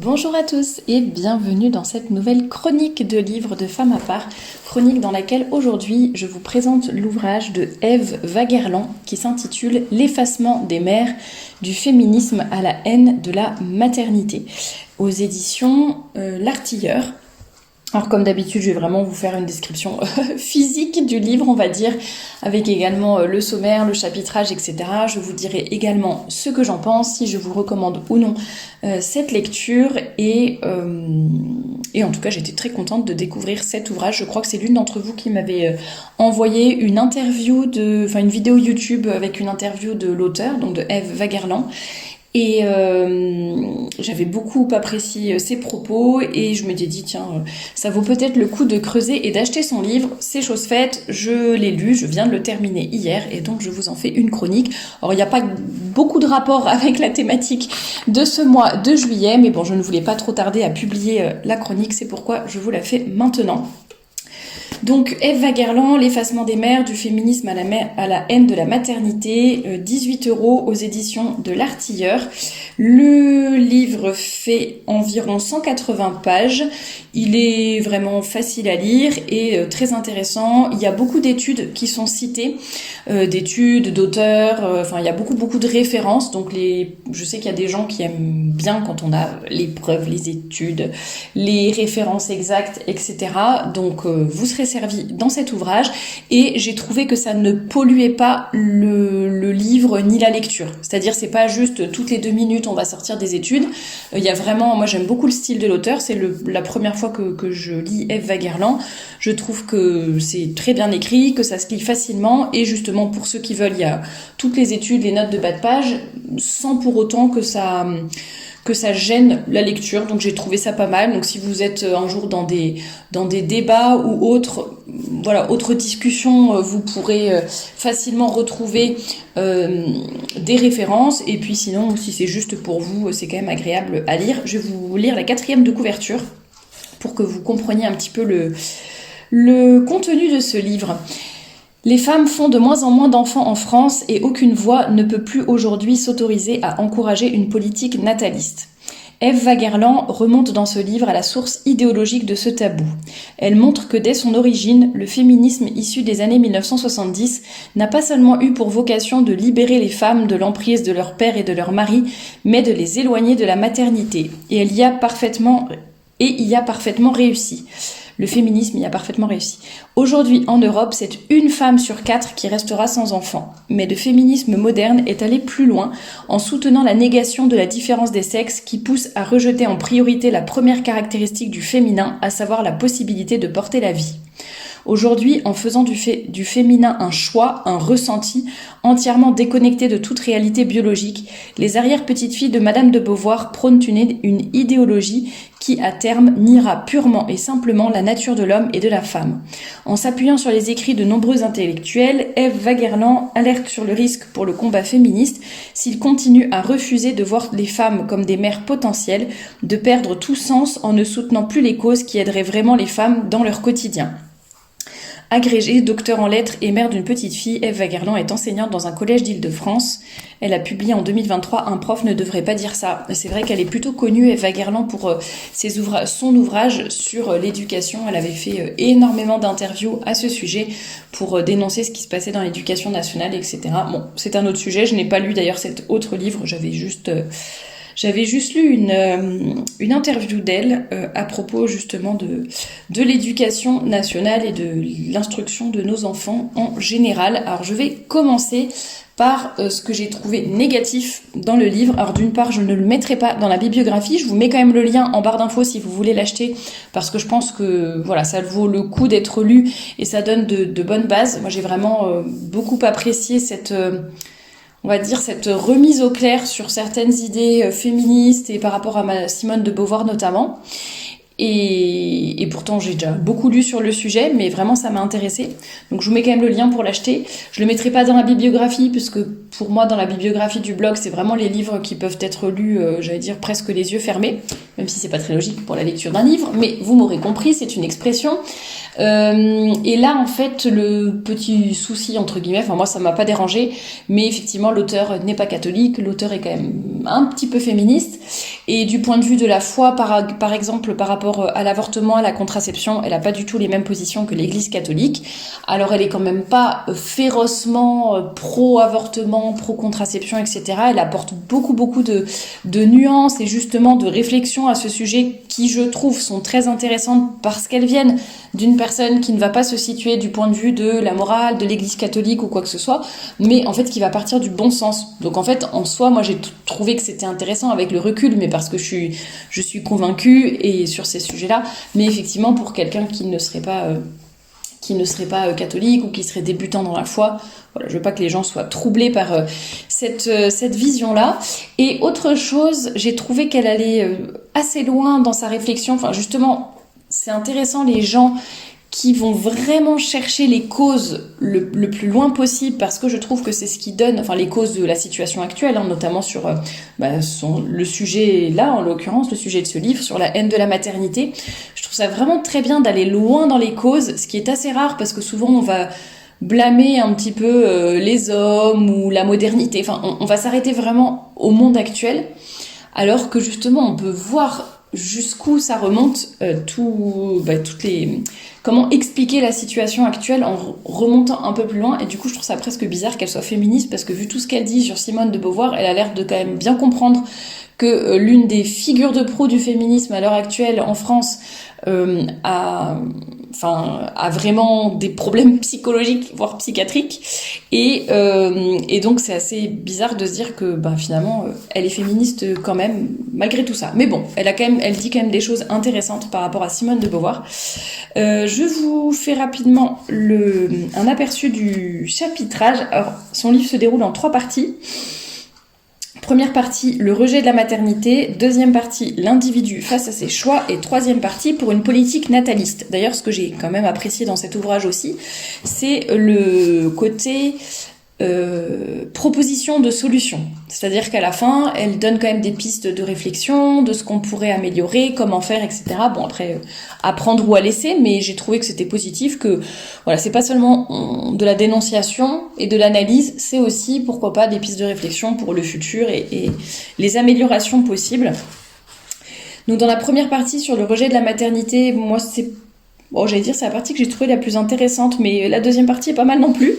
Bonjour à tous et bienvenue dans cette nouvelle chronique de livres de Femmes à part, chronique dans laquelle aujourd'hui je vous présente l'ouvrage de Ève Waguerland qui s'intitule L'effacement des mères, du féminisme à la haine de la maternité, aux éditions L'Artilleur. Alors comme d'habitude, je vais vraiment vous faire une description physique du livre, on va dire, avec également le sommaire, le chapitrage, etc. Je vous dirai également ce que j'en pense, si je vous recommande ou non cette lecture. Et en tout cas, j'étais très contente de découvrir cet ouvrage. Je crois que c'est l'une d'entre vous qui m'avait envoyé une vidéo YouTube avec une interview de l'auteur, donc de Ève Waguerland. Et j'avais beaucoup apprécié ses propos et je m'étais dit tiens, ça vaut peut-être le coup de creuser et d'acheter son livre. C'est chose faite, je l'ai lu, je viens de le terminer hier et donc je vous en fais une chronique. Alors il n'y a pas beaucoup de rapport avec la thématique de ce mois de juillet, mais bon, je ne voulais pas trop tarder à publier la chronique, c'est pourquoi je vous la fais maintenant. Donc Ève Waguerland, L'effacement des mères, du féminisme à la haine de la maternité, 18 € aux éditions de L'Artilleur. Le livre fait environ 180 pages. Il est vraiment facile à lire et très intéressant. Il y a beaucoup d'études qui sont citées, d'études, d'auteurs, il y a beaucoup de références. Donc je sais qu'il y a des gens qui aiment bien quand on a les preuves, les études, les références exactes, etc. Donc vous serez servi dans cet ouvrage et j'ai trouvé que ça ne polluait pas le livre ni la lecture. C'est-à-dire c'est pas juste toutes les 2 minutes on va sortir des études. Il y a vraiment, moi j'aime beaucoup le style de l'auteur, c'est la première fois que je lis Ève Waguerland. Je trouve que c'est très bien écrit, que ça se lit facilement et justement pour ceux qui veulent, il y a toutes les études, les notes de bas de page sans pour autant que ça gêne la lecture, donc j'ai trouvé ça pas mal. Donc si vous êtes un jour dans des débats ou autres discussions, vous pourrez facilement retrouver des références, et puis sinon si c'est juste pour vous, c'est quand même agréable à lire. Je vais vous lire la 4e de couverture pour que vous compreniez un petit peu le contenu de ce livre. Les femmes font de moins en moins d'enfants en France et aucune voix ne peut plus aujourd'hui s'autoriser à encourager une politique nataliste. Ève Waguerland remonte dans ce livre à la source idéologique de ce tabou. Elle montre que dès son origine, le féminisme issu des années 1970 n'a pas seulement eu pour vocation de libérer les femmes de l'emprise de leur père et de leur mari, mais de les éloigner de la maternité. Et il y a parfaitement réussi. Le féminisme y a parfaitement réussi. Aujourd'hui, en Europe, c'est 1 femme sur 4 qui restera sans enfant. Mais le féminisme moderne est allé plus loin en soutenant la négation de la différence des sexes qui pousse à rejeter en priorité la première caractéristique du féminin, à savoir la possibilité de porter la vie. Aujourd'hui, en faisant du féminin un choix, un ressenti, entièrement déconnecté de toute réalité biologique, les arrière-petites-filles de Madame de Beauvoir prônent une idéologie qui, à terme, niera purement et simplement la nature de l'homme et de la femme. En s'appuyant sur les écrits de nombreux intellectuels, Ève Waguerland alerte sur le risque pour le combat féministe s'il continue à refuser de voir les femmes comme des mères potentielles, de perdre tout sens en ne soutenant plus les causes qui aideraient vraiment les femmes dans leur quotidien. Agrégée, docteur en lettres et mère d'une petite fille, Ève Waguerland est enseignante dans un collège d'Île-de-France. Elle a publié en 2023 « Un prof ne devrait pas dire ça ». C'est vrai qu'elle est plutôt connue, Ève Waguerland, pour son ouvrage sur l'éducation. Elle avait fait énormément d'interviews à ce sujet pour dénoncer ce qui se passait dans l'éducation nationale, etc. Bon, c'est un autre sujet. Je n'ai pas lu d'ailleurs cet autre livre. J'avais juste lu une interview d'elle à propos justement de l'éducation nationale et de l'instruction de nos enfants en général. Alors je vais commencer par ce que j'ai trouvé négatif dans le livre. Alors d'une part, je ne le mettrai pas dans la bibliographie, je vous mets quand même le lien en barre d'infos si vous voulez l'acheter, parce que je pense que voilà, ça vaut le coup d'être lu et ça donne de bonnes bases. Moi j'ai vraiment beaucoup apprécié cette remise au clair sur certaines idées féministes et par rapport à Simone de Beauvoir notamment. Et pourtant, j'ai déjà beaucoup lu sur le sujet, mais vraiment, ça m'a intéressée. Donc, je vous mets quand même le lien pour l'acheter. Je le mettrai pas dans la bibliographie, puisque pour moi, dans la bibliographie du blog, c'est vraiment les livres qui peuvent être lus, presque les yeux fermés. même si c'est pas très logique pour la lecture d'un livre, mais vous m'aurez compris, c'est une expression. Et là, en fait, le petit souci, entre guillemets, enfin moi ça m'a pas dérangé, mais effectivement l'auteur n'est pas catholique, l'auteur est quand même un petit peu féministe, et du point de vue de la foi, par exemple, par rapport à l'avortement, à la contraception, elle a pas du tout les mêmes positions que l'Église catholique. Alors elle est quand même pas férocement pro-avortement, pro-contraception, etc. Elle apporte beaucoup de nuances et justement de réflexions à ce sujet qui, je trouve, sont très intéressantes parce qu'elles viennent d'une personne qui ne va pas se situer du point de vue de la morale, de l'Église catholique ou quoi que ce soit, mais en fait qui va partir du bon sens. Donc en fait, en soi, moi j'ai trouvé que c'était intéressant avec le recul, mais parce que je suis convaincue et sur ces sujets-là, mais effectivement pour quelqu'un qui ne serait pas catholique ou qui serait débutant dans la foi, voilà, je veux pas que les gens soient troublés par cette vision-là. Et autre chose, j'ai trouvé qu'elle allait assez loin dans sa réflexion. Enfin, justement, c'est intéressant les gens qui vont vraiment chercher les causes le plus loin possible, parce que je trouve que c'est ce qui donne, enfin les causes de la situation actuelle, hein, notamment sur le sujet là, en l'occurrence le sujet de ce livre, sur la haine de la maternité. Je trouve ça vraiment très bien d'aller loin dans les causes, ce qui est assez rare parce que souvent on va blâmer un petit peu les hommes ou la modernité, enfin on va s'arrêter vraiment au monde actuel, alors que justement on peut voir jusqu'où ça remonte, toutes les... Comment expliquer la situation actuelle en remontant un peu plus loin. Et du coup, je trouve ça presque bizarre qu'elle soit féministe, parce que vu tout ce qu'elle dit sur Simone de Beauvoir, elle a l'air de quand même bien comprendre que l'une des figures de proue du féminisme à l'heure actuelle en France a vraiment des problèmes psychologiques, voire psychiatriques. Et donc, c'est assez bizarre de se dire que finalement, elle est féministe quand même, malgré tout ça. Mais bon, elle dit quand même des choses intéressantes par rapport à Simone de Beauvoir. Je vous fais rapidement un aperçu du chapitrage. Alors, son livre se déroule en 3 parties. Première partie, le rejet de la maternité. Deuxième partie, l'individu face à ses choix. Et troisième partie, pour une politique nataliste. D'ailleurs, ce que j'ai quand même apprécié dans cet ouvrage aussi, c'est le côté proposition de solution. C'est-à-dire qu'à la fin, elle donne quand même des pistes de réflexion, de ce qu'on pourrait améliorer, comment faire, etc. Bon, après, à prendre ou à laisser, mais j'ai trouvé que c'était positif, que voilà, c'est pas seulement de la dénonciation et de l'analyse, c'est aussi, pourquoi pas, des pistes de réflexion pour le futur et les améliorations possibles. Donc dans la première partie sur le rejet de la maternité, moi c'est la partie que j'ai trouvée la plus intéressante, mais la deuxième partie est pas mal non plus.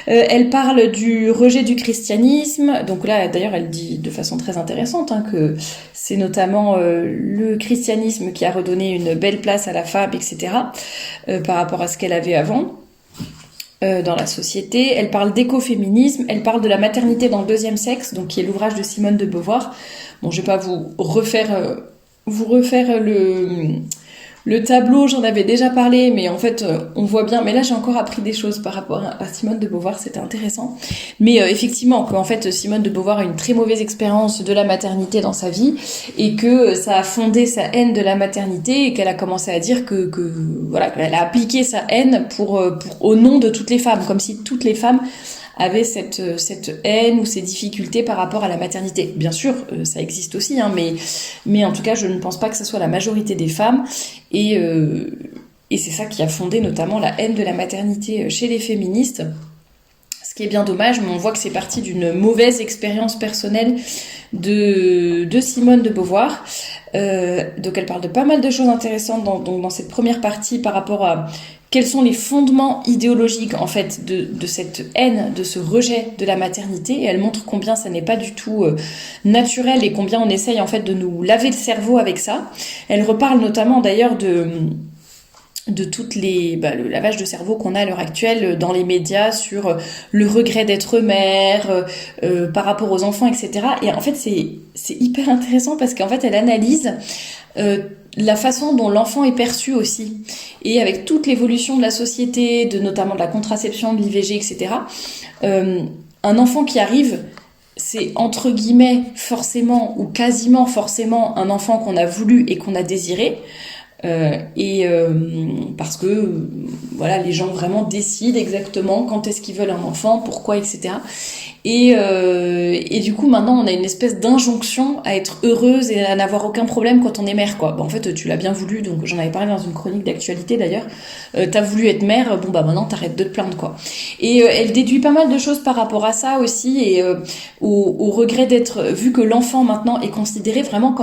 Elle parle du rejet du christianisme. Donc là, d'ailleurs, elle dit de façon très intéressante que c'est notamment le christianisme qui a redonné une belle place à la femme, etc., par rapport à ce qu'elle avait avant dans la société. Elle parle d'écoféminisme. Elle parle de la maternité dans le deuxième sexe, donc qui est l'ouvrage de Simone de Beauvoir. Bon, je vais pas vous refaire le tableau, j'en avais déjà parlé, mais en fait, on voit bien. Mais là, j'ai encore appris des choses par rapport à Simone de Beauvoir, c'était intéressant. Mais effectivement, qu'en fait, Simone de Beauvoir a une très mauvaise expérience de la maternité dans sa vie, et que ça a fondé sa haine de la maternité, et qu'elle a commencé à dire qu'elle a appliqué sa haine au nom de toutes les femmes, comme si toutes les femmes avaient cette haine ou ces difficultés par rapport à la maternité. Bien sûr, ça existe aussi, mais en tout cas, je ne pense pas que ce soit la majorité des femmes. Et c'est ça qui a fondé notamment la haine de la maternité chez les féministes. Ce qui est bien dommage, mais on voit que c'est parti d'une mauvaise expérience personnelle de Simone de Beauvoir. Donc elle parle de pas mal de choses intéressantes dans cette première partie par rapport à quels sont les fondements idéologiques en fait de cette haine, de ce rejet de la maternité, et elle montre combien ça n'est pas du tout naturel et combien on essaye en fait de nous laver le cerveau avec ça. Elle reparle notamment d'ailleurs de toutes le lavage de cerveau qu'on a à l'heure actuelle dans les médias sur le regret d'être mère, par rapport aux enfants, etc. Et en fait, c'est hyper intéressant parce qu'en fait, elle analyse la façon dont l'enfant est perçu aussi. Et avec toute l'évolution de la société, notamment de la contraception, de l'IVG, etc., un enfant qui arrive, c'est entre guillemets forcément ou quasiment forcément un enfant qu'on a voulu et qu'on a désiré. Parce que voilà, les gens vraiment décident exactement quand est-ce qu'ils veulent un enfant, pourquoi, etc. Et du coup, maintenant, on a une espèce d'injonction à être heureuse et à n'avoir aucun problème quand on est mère, quoi. En fait, tu l'as bien voulu, donc j'en avais parlé dans une chronique d'actualité d'ailleurs. T'as voulu être mère, bon bah maintenant t'arrêtes de te plaindre, quoi. Et elle déduit pas mal de choses par rapport à ça aussi, et au regret d'être, vu que l'enfant maintenant est considéré vraiment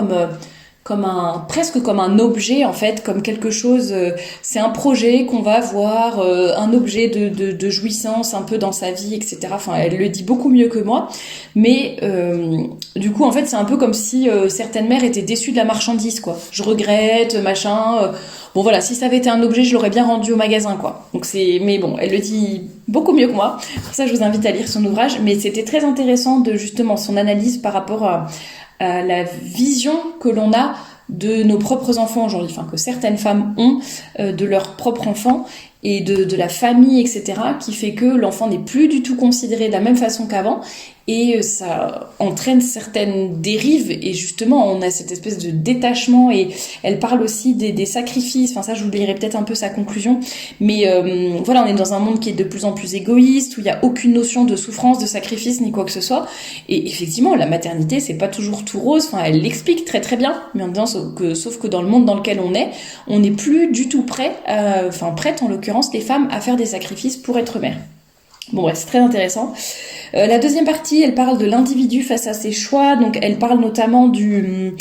presque comme un objet, en fait, comme quelque chose, c'est un projet qu'on va avoir, un objet de jouissance un peu dans sa vie, etc. Enfin, elle le dit beaucoup mieux que moi, mais du coup, en fait, c'est un peu comme si certaines mères étaient déçues de la marchandise, quoi. Je regrette, machin. Bon voilà, si ça avait été un objet, je l'aurais bien rendu au magasin, quoi. Mais bon, elle le dit beaucoup mieux que moi. Pour ça, je vous invite à lire son ouvrage. Mais c'était très intéressant de justement son analyse par rapport à la vision que l'on a de nos propres enfants aujourd'hui, enfin que certaines femmes ont de leurs propres enfants et de la famille, etc., qui fait que l'enfant n'est plus du tout considéré de la même façon qu'avant, et ça entraîne certaines dérives, et justement on a cette espèce de détachement, et elle parle aussi des sacrifices, enfin ça je vous lirai peut-être un peu sa conclusion, mais voilà, on est dans un monde qui est de plus en plus égoïste, où il n'y a aucune notion de souffrance, de sacrifice, ni quoi que ce soit, et effectivement la maternité c'est pas toujours tout rose, enfin elle l'explique très très bien, mais en disant sauf que dans le monde dans lequel on n'est plus du tout prête en l'occurrence les femmes, à faire des sacrifices pour être mère. Bon ouais, c'est très intéressant. La deuxième partie, elle parle de l'individu face à ses choix, donc elle parle notamment du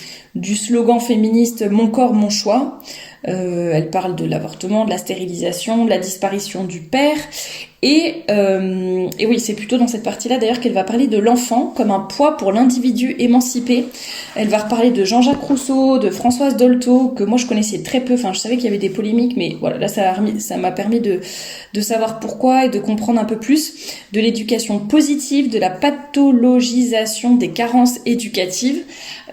slogan féministe « Mon corps, mon choix ». Elle parle de l'avortement, de la stérilisation, de la disparition du père. Et oui, c'est plutôt dans cette partie-là d'ailleurs qu'elle va parler de l'enfant comme un poids pour l'individu émancipé. Elle va reparler de Jean-Jacques Rousseau, de Françoise Dolto, que moi je connaissais très peu, enfin je savais qu'il y avait des polémiques, mais voilà, là ça m'a permis de savoir pourquoi et de comprendre un peu plus, de l'éducation positive, de la pathologisation des carences éducatives.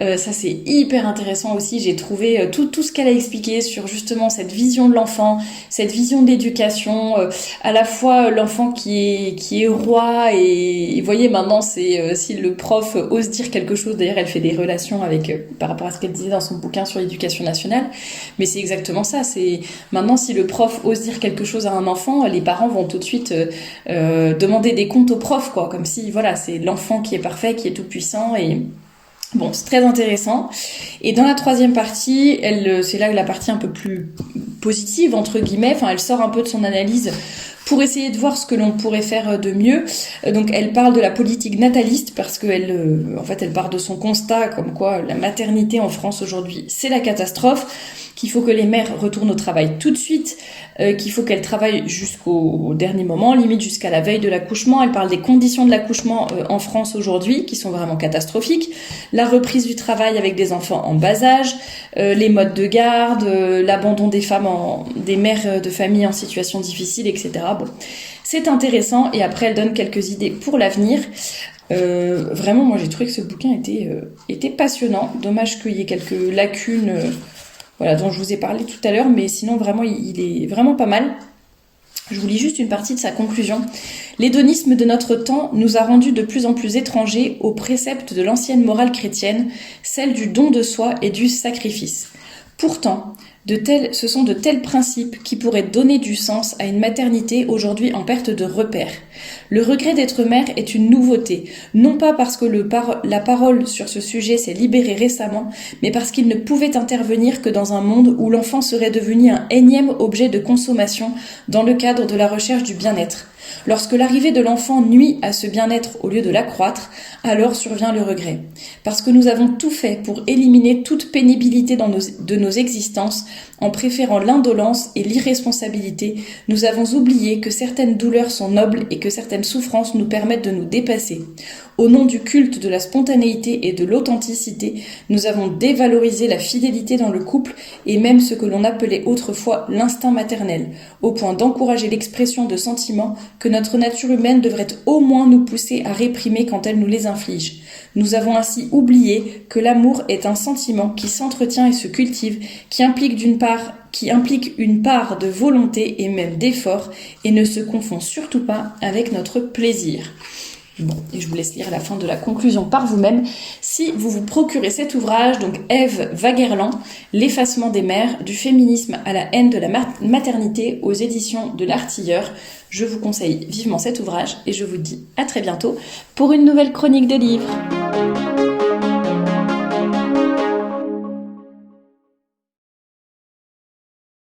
Ça c'est hyper intéressant aussi, j'ai trouvé tout ce qu'elle a expliqué sur justement cette vision de l'enfant, cette vision de l'éducation, à la fois l'enfant qui est roi, et vous voyez maintenant c'est si le prof ose dire quelque chose, d'ailleurs elle fait des relations avec par rapport à ce qu'elle disait dans son bouquin sur l'éducation nationale, mais c'est exactement ça, c'est maintenant si le prof ose dire quelque chose à un enfant, les parents vont tout de suite demander des comptes au prof, quoi, comme si voilà, c'est l'enfant qui est parfait, qui est tout puissant. Et bon, c'est très intéressant. Et dans la troisième partie, c'est là la partie un peu plus positive, entre guillemets. Enfin, elle sort un peu de son analyse pour essayer de voir ce que l'on pourrait faire de mieux. Donc, elle parle de la politique nataliste parce qu'elle, en fait, elle part de son constat comme quoi la maternité en France aujourd'hui, c'est la catastrophe, qu'il faut que les mères retournent au travail tout de suite, qu'il faut qu'elles travaillent jusqu'au dernier moment, limite jusqu'à la veille de l'accouchement. Elle parle des conditions de l'accouchement en France aujourd'hui, qui sont vraiment catastrophiques, la reprise du travail avec des enfants en bas âge, les modes de garde, l'abandon des femmes, des mères de famille en situation difficile, etc. Bon, c'est intéressant, et après elle donne quelques idées pour l'avenir. Vraiment, moi j'ai trouvé que ce bouquin était passionnant. Dommage qu'il y ait quelques lacunes, voilà, dont je vous ai parlé tout à l'heure, mais sinon vraiment il est vraiment pas mal. Je vous lis juste une partie de sa conclusion. L'hédonisme de notre temps nous a rendus de plus en plus étrangers aux préceptes de l'ancienne morale chrétienne, celle du don de soi et du sacrifice. Pourtant, ce sont de tels principes qui pourraient donner du sens à une maternité aujourd'hui en perte de repères. Le regret d'être mère est une nouveauté, non pas parce que la parole sur ce sujet s'est libérée récemment, mais parce qu'il ne pouvait intervenir que dans un monde où l'enfant serait devenu un énième objet de consommation dans le cadre de la recherche du bien-être. Lorsque l'arrivée de l'enfant nuit à ce bien-être au lieu de l'accroître, alors survient le regret. Parce que nous avons tout fait pour éliminer toute pénibilité de nos existences, en préférant l'indolence et l'irresponsabilité, nous avons oublié que certaines douleurs sont nobles et que certaines souffrances nous permettent de nous dépasser. Au nom du culte de la spontanéité et de l'authenticité, nous avons dévalorisé la fidélité dans le couple et même ce que l'on appelait autrefois l'instinct maternel, au point d'encourager l'expression de sentiments que notre nature humaine devrait au moins nous pousser à réprimer quand elle nous les inflige. Nous avons ainsi oublié que l'amour est un sentiment qui s'entretient et se cultive, qui implique une part de volonté et même d'effort, et ne se confond surtout pas avec notre plaisir. Bon, et je vous laisse lire la fin de la conclusion par vous-même. Si vous vous procurez cet ouvrage, donc Ève Waguerland, L'effacement des mères, du féminisme à la haine de la maternité, aux éditions de l'Artilleur, je vous conseille vivement cet ouvrage et je vous dis à très bientôt pour une nouvelle chronique de livres.